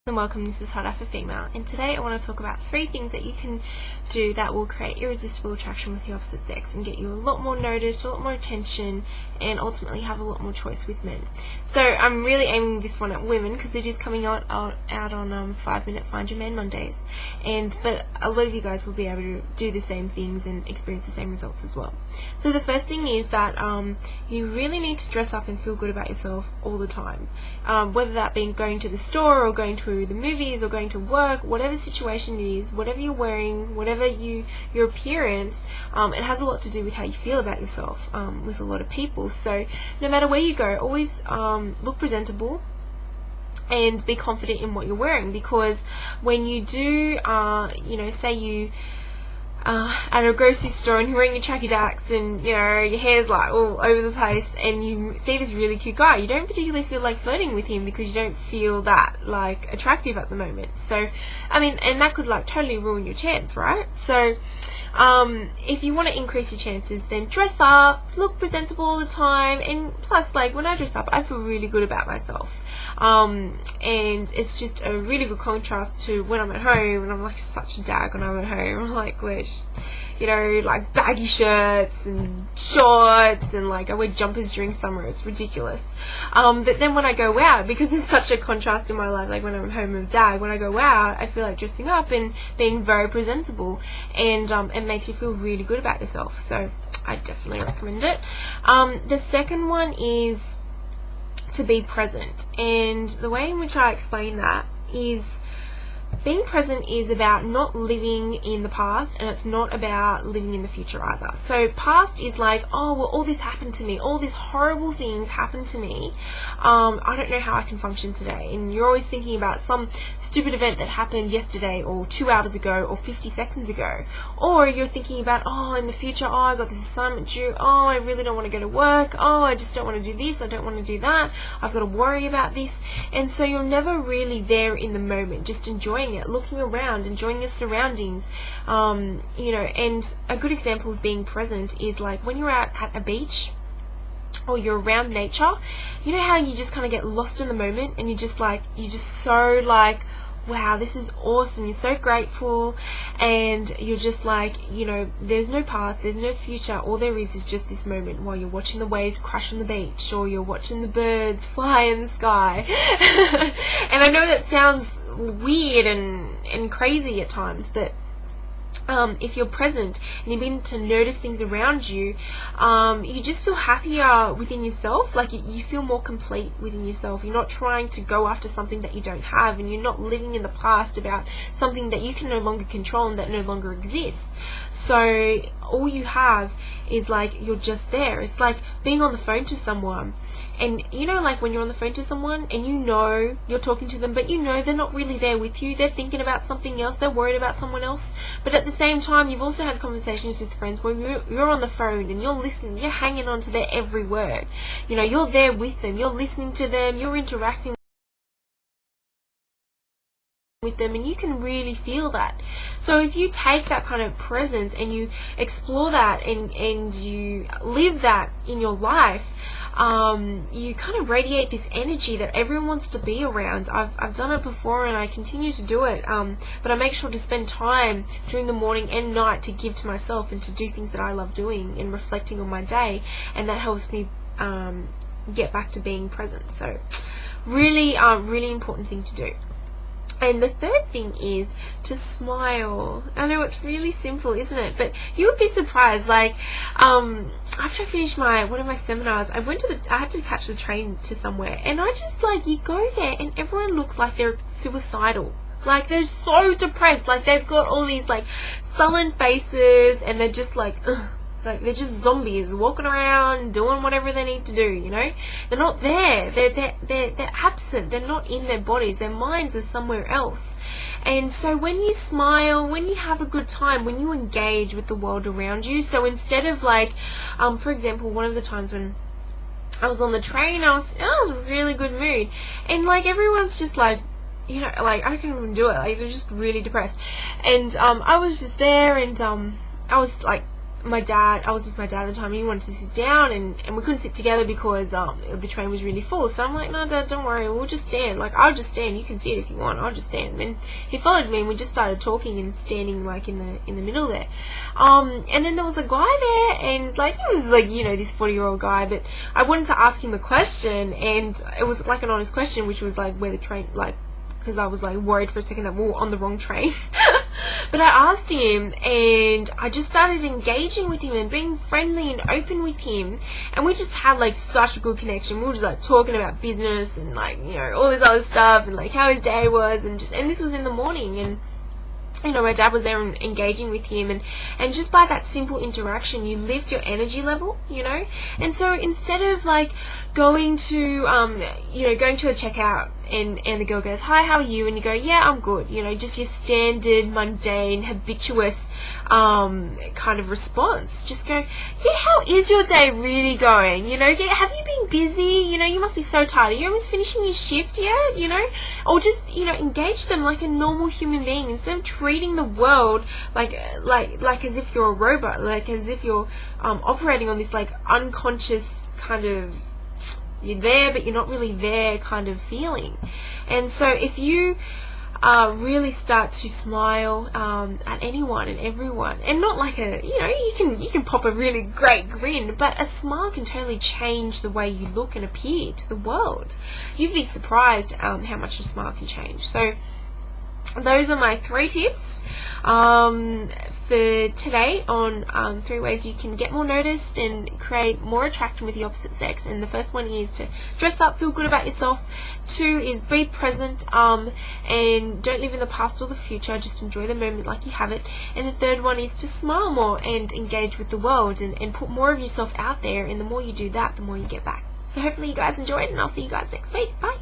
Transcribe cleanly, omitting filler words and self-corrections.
And welcome, this is Hot Alpha Female, and today I want to talk about 3 things that you can do that will create irresistible attraction with the opposite sex and get you a lot more noticed, a lot more attention, and ultimately have a lot more choice with men. So I'm really aiming this one at women because it is coming out on 5-minute Find Your Man Mondays, but a lot of you guys will be able to do the same things and experience the same results as well. So the first thing is that you really need to dress up and feel good about yourself all the time, whether that be going to the store or going to the movies or going to work, whatever situation it is, whatever you're wearing, whatever your appearance, it has a lot to do with how you feel about yourself with a lot of people. So no matter where you go, always look presentable and be confident in what you're wearing, because when you do say you at a grocery store and you're wearing your tracky dacks and your hair's like all over the place and you see this really cute guy, you don't particularly feel like flirting with him because you don't feel that like attractive at the moment. So and that could like totally ruin your chance, right? So if you want to increase your chances, then dress up, look presentable all the time, and plus, like, when I dress up I feel really good about myself, and it's just a really good contrast to when I'm at home, and I'm like such a dag when I'm at home. I'm like, like baggy shirts and shorts, and like I wear jumpers during summer. It's ridiculous. But then when I go out, because there's such a contrast in my life, like when I'm at home with dag, when I go out I feel like dressing up and being very presentable, and it makes you feel really good about yourself. So I definitely recommend it. The second one is to be present, and the way in which I explain that is being present is about not living in the past, and it's not about living in the future either. So past is like, oh well, all this happened to me, all these horrible things happened to me, I don't know how I can function today, and you're always thinking about some stupid event that happened yesterday or 2 hours ago or 50 seconds ago. Or you're thinking about, oh, in the future, oh, I got this assignment due, oh, I really don't want to go to work, oh, I just don't want to do this, I don't want to do that, I've got to worry about this. And so you're never really there in the moment, just enjoying it, looking around, enjoying your surroundings. And a good example of being present is like when you're out at a beach or you're around nature. You know how you just kind of get lost in the moment, and you're just so like, wow, this is awesome, you're so grateful, and you're just like, there's no past, there's no future, all there is just this moment while you're watching the waves crash on the beach, or you're watching the birds fly in the sky. And I know that sounds weird and crazy at times, but if you're present and you begin to notice things around you, you just feel happier within yourself. Like you feel more complete within yourself. You're not trying to go after something that you don't have, and you're not living in the past about something that you can no longer control and that no longer exists. So all you have is like, you're just there. It's like being on the phone to someone, and like when you're on the phone to someone and you're talking to them, but they're not really there with you, they're thinking about something else, they're worried about someone else. But at the same time, you've also had conversations with friends where you're on the phone and you're listening, you're hanging on to their every word, you're there with them, you're listening to them, you're interacting with them, and you can really feel that. So if you take that kind of presence and you explore that and you live that in your life, you kind of radiate this energy that everyone wants to be around. I've done it before and I continue to do it, but I make sure to spend time during the morning and night to give to myself and to do things that I love doing and reflecting on my day, and that helps me get back to being present. So really important thing to do. And the third thing is to smile. I know it's really simple, isn't it? But you would be surprised. Like, after I finished one of my seminars, I had to catch the train to somewhere, and I just like, you go there and everyone looks like they're suicidal. Like, they're so depressed. Like, they've got all these like sullen faces, and they're just like, ugh. Like, they're just zombies walking around doing whatever they need to do, They're not there. They're absent. They're not in their bodies. Their minds are somewhere else. And so when you smile, when you have a good time, when you engage with the world around you, so instead of like, for example, one of the times when I was on the train, I was in a really good mood, and like everyone's just like, like I can't even do it. Like, they're just really depressed. And I was just there, and I was like I was with my dad at the time, and he wanted to sit down, and we couldn't sit together because the train was really full. So I'm like, no, Dad, don't worry, we'll just stand. Like, I'll just stand. You can sit if you want. I'll just stand. And he followed me, and we just started talking and standing like in the middle there. And then there was a guy there, and like he was like, you know, this 40-year-old guy, but I wanted to ask him a question, and it was like an honest question, which was like where the train, like, because I was like worried for a second that we were on the wrong train. But I asked him, and I just started engaging with him and being friendly and open with him, and we just had like such a good connection. We were just like talking about business and like, you know, all this other stuff, and like how his day was, and this was in the morning, and you know, my dad was there and engaging with him, and just by that simple interaction you lift your energy level, you know. And so instead of like going to going to a checkout and the girl goes, hi, how are you? And you go, yeah, I'm good, you know, just your standard mundane habituous kind of response. Just go, yeah, how is your day really going? You know, yeah, have you been busy? You know, you must be so tired. Are you almost finishing your shift yet? You know, or just, you know, engage them like a normal human being instead of treating the world like as if you're a robot, like as if you're operating on this like unconscious kind of, you're there but you're not really there kind of feeling. And so if you really start to smile at anyone and everyone, and not like a, you know, you can pop a really great grin, but a smile can totally change the way you look and appear to the world. You'd be surprised how much a smile can change. So those are my 3 tips for today on 3 ways you can get more noticed and create more attraction with the opposite sex. And the first one is to dress up, feel good about yourself. 2 is be present and don't live in the past or the future, just enjoy the moment like you have it. And the third one is to smile more and engage with the world and put more of yourself out there, and the more you do that, the more you get back. So hopefully you guys enjoyed, and I'll see you guys next week. Bye.